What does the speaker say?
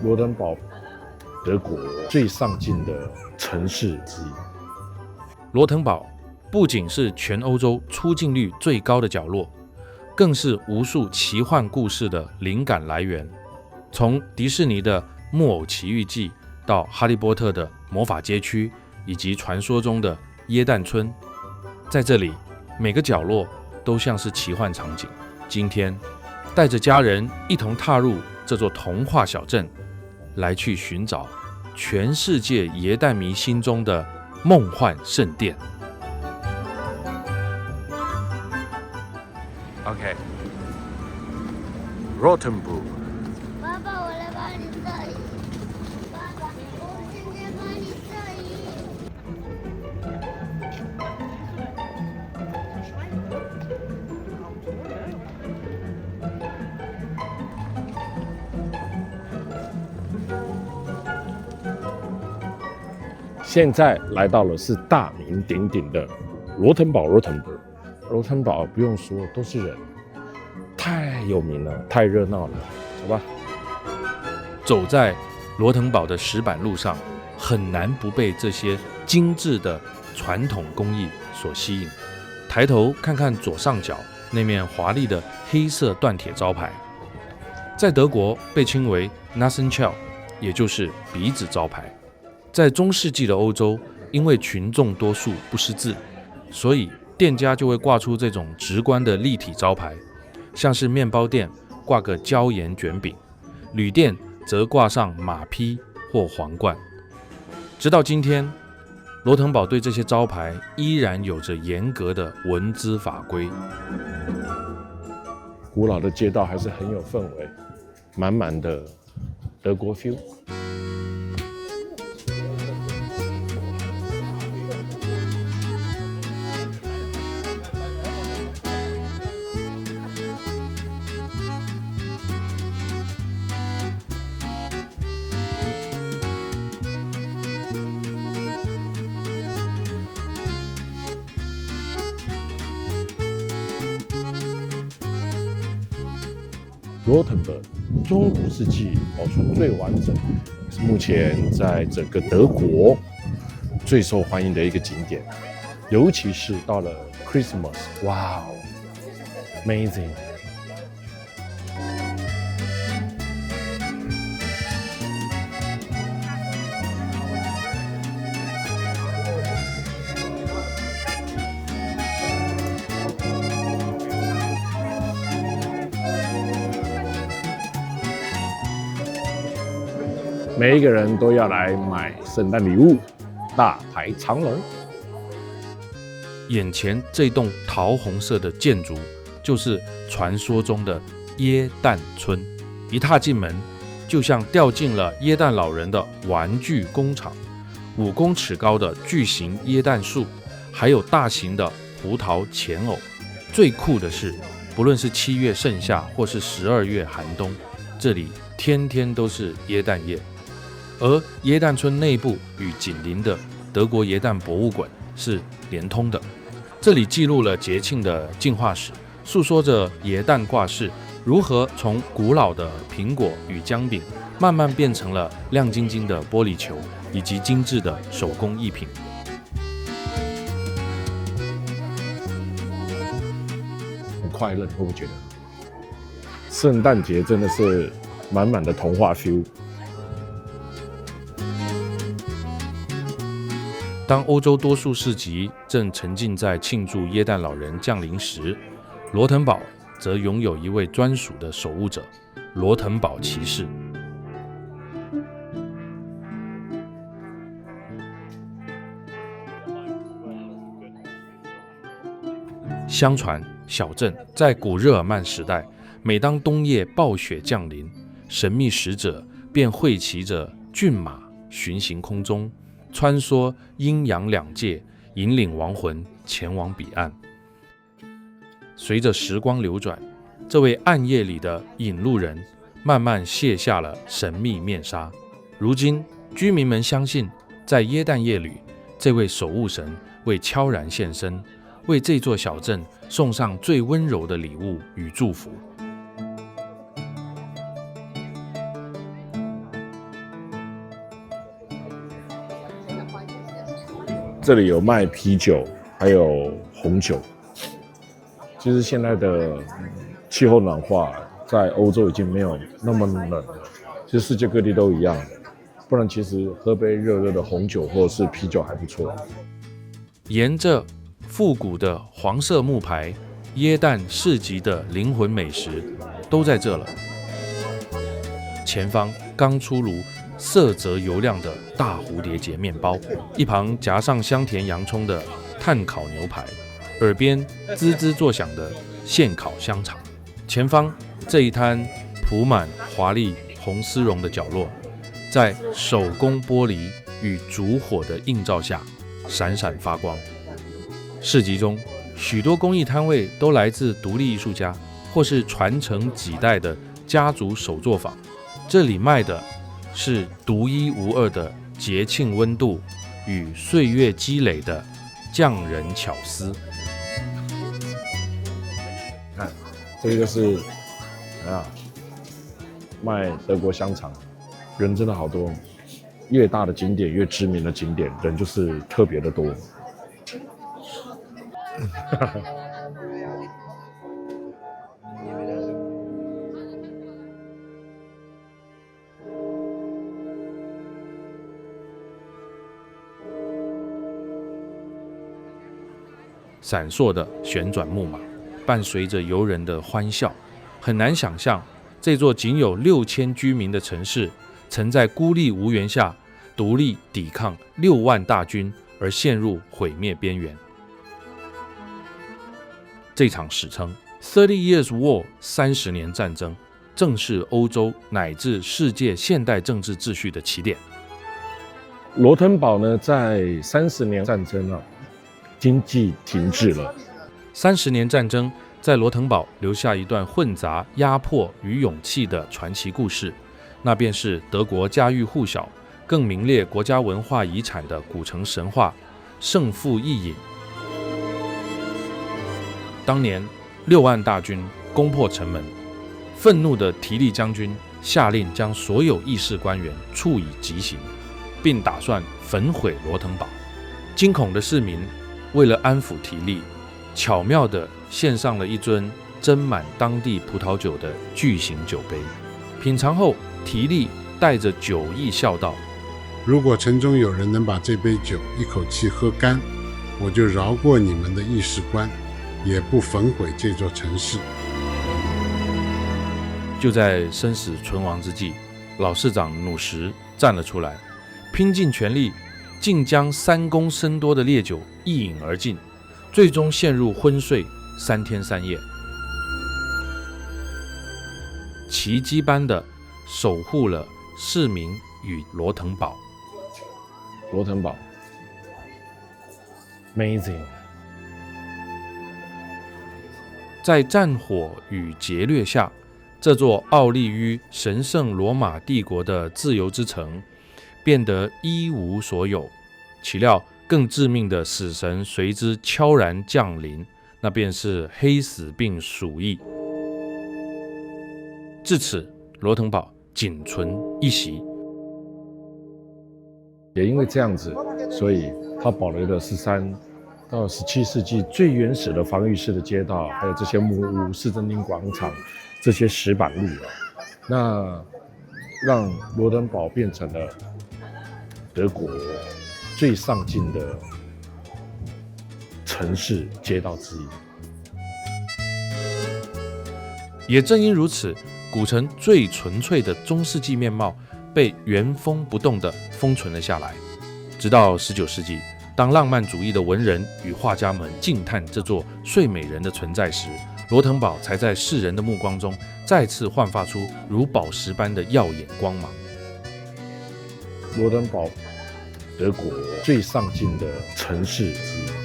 羅滕堡，德國最上進的城市之一。羅滕堡不僅是全歐洲出境率最高的角落，更是無數奇幻故事的靈感來源。從迪士尼的《木偶奇遇記》到哈利波特的魔法街區，以及傳說中的耶誕村，在這裡每個角落都像是奇幻場景。今天帶着家人一同踏入這座童話小鎮，來去尋找全世界耶誕迷心中的夢幻聖殿。OK， Rothenburg。爸爸，我来帮你摄影。爸爸，我现在帮你摄影。现在来到了是大名鼎鼎的羅滕堡 Rothenburg。羅滕堡不用說，都是人，太有名了，太熱鬧了，走吧。走在羅滕堡的石板路上，很難不被這些精緻的傳統工藝所吸引。抬頭看看左上角那面華麗的黑色鍛鐵招牌，在德國被稱為 Nasenschel， 也就是鼻子招牌。在中世紀的歐洲，因為群眾多數不識字，所以店家就會掛出這種直觀的立體招牌，像是麵包店掛個椒鹽捲餅，旅店則掛上馬匹或皇冠。直到今天，羅滕堡對這些招牌依然有着嚴格的文資法規。古老的街道還是很有氛圍，滿滿的德國 feel。羅滕堡中古世紀保存最完整，是目前在整個德國最受歡迎的一個景點，尤其是到了 Christmas， 哇哦 ，amazing！每一個人都要來買聖誕禮物，大排長龍。眼前這棟桃紅色的建築，就是傳說中的耶誕村。一踏進門，就像掉進了耶誕老人的玩具工廠。5公尺高的巨型耶誕樹，還有大型的胡桃錢偶。最酷的是，不論是7月盛夏，或是12月寒冬，這裡天天都是耶誕夜。而耶誕村內部與緊鄰的德國耶誕博物館是連通的，這裡記錄了節慶的進化史，訴說着耶誕掛飾如何從古老的蘋果與薑餅，慢慢變成了亮晶晶的玻璃球，以及精緻的手工藝品。很快樂，你會不會覺得？聖誕節真的是滿滿的童話 feel。當歐洲多數市集正沉浸在慶祝耶誕老人降臨時，羅滕堡則擁有一位專屬的守護者——羅滕堡騎士。相傳，小鎮在古日耳曼時代，每當冬夜暴雪降臨，神秘使者便會騎着駿馬巡行空中，穿梭陰陽兩界，引領亡魂前往彼岸。隨着時光流轉，這位暗夜裡的引路人慢慢卸下了神秘面紗。如今，居民們相信，在耶誕夜裡，這位守護神會悄然現身，為這座小鎮送上最溫柔的禮物與祝福。這裡有賣啤酒，還有紅酒。其實現在的氣候暖化，在歐洲已經沒有那麼冷了，其實世界各地都一樣的。不然其實喝杯熱熱的紅酒或者是啤酒還不錯。沿着復古的黃色木牌，耶誕市集的靈魂美食都在這了。前方剛出爐、色澤油亮的大蝴蝶結麵包，一旁夾上香甜洋蔥的炭烤牛排，耳邊滋滋作響的現烤香腸。前方這一攤鋪滿華麗紅絲絨的角落，在手工玻璃與燭火的映照下閃閃發光。市集中許多工藝攤位都來自獨立藝術家或是傳承幾代的家族手作坊，這裡賣的是獨一無二的節慶溫度與歲月積累的匠人巧思。看，這個就是賣德國香腸，人真的好多。越大的景點，越知名的景點，人就是特別的多。閃烁的旋轉木馬，伴隨着遊人的歡笑，很難想象這座僅有6000居民的城市，曾在孤立無援下獨立抵抗6萬大軍而陷入毀滅邊緣。這場史稱 30 Years War 30年戰爭，正是歐洲乃至世界現代政治秩序的起點。羅滕堡呢，在30年戰爭經濟停滯了。30年戰爭在羅滕堡留下一段混雜壓迫與勇氣的傳奇故事，那便是德國家喻戶曉、更名列國家文化遺產的古城神話聖父異飲。當年6萬大軍攻破城門，憤怒的提利將軍下令將所有議事官員處以極刑，並打算焚毀羅滕堡。驚恐的市民為了安撫提利，巧妙地獻上了一尊斟滿當地葡萄酒的巨型酒杯。品嘗後，提利帶着酒意笑道：“如果城中有人能把這杯酒一口氣喝乾，我就饒過你們的議事官，也不焚毀這座城市。”就在生死存亡之際，老市長努什站了出來，拼盡全力，竟將3公升多的烈酒一飲而盡，最終陷入昏睡3天3夜，奇蹟般的守護了市民與羅滕堡。羅滕堡 ，Amazing。在戰火與劫掠下，這座傲立於神聖羅馬帝國的自由之城變得一無所有。豈料更致命的死神隨之悄然降臨，那便是黑死病鼠疫。至此，羅滕堡僅存一席。也因為這樣子，所以它保留了13到17世紀最原始的防禦式的街道，還有這些木屋、市政廳廣場、這些石板路那讓羅滕堡變成了德國最上進的城市街道之一。也正因如此，古城最純粹的中世紀面貌被原封不動地封存了下來。直到19世紀，當浪漫主義的文人與畫家們驚嘆這座睡美人的存在時，羅滕堡才在世人的目光中再次煥發出如寶石般的耀眼光芒。羅滕堡，德國最上進的城市之一。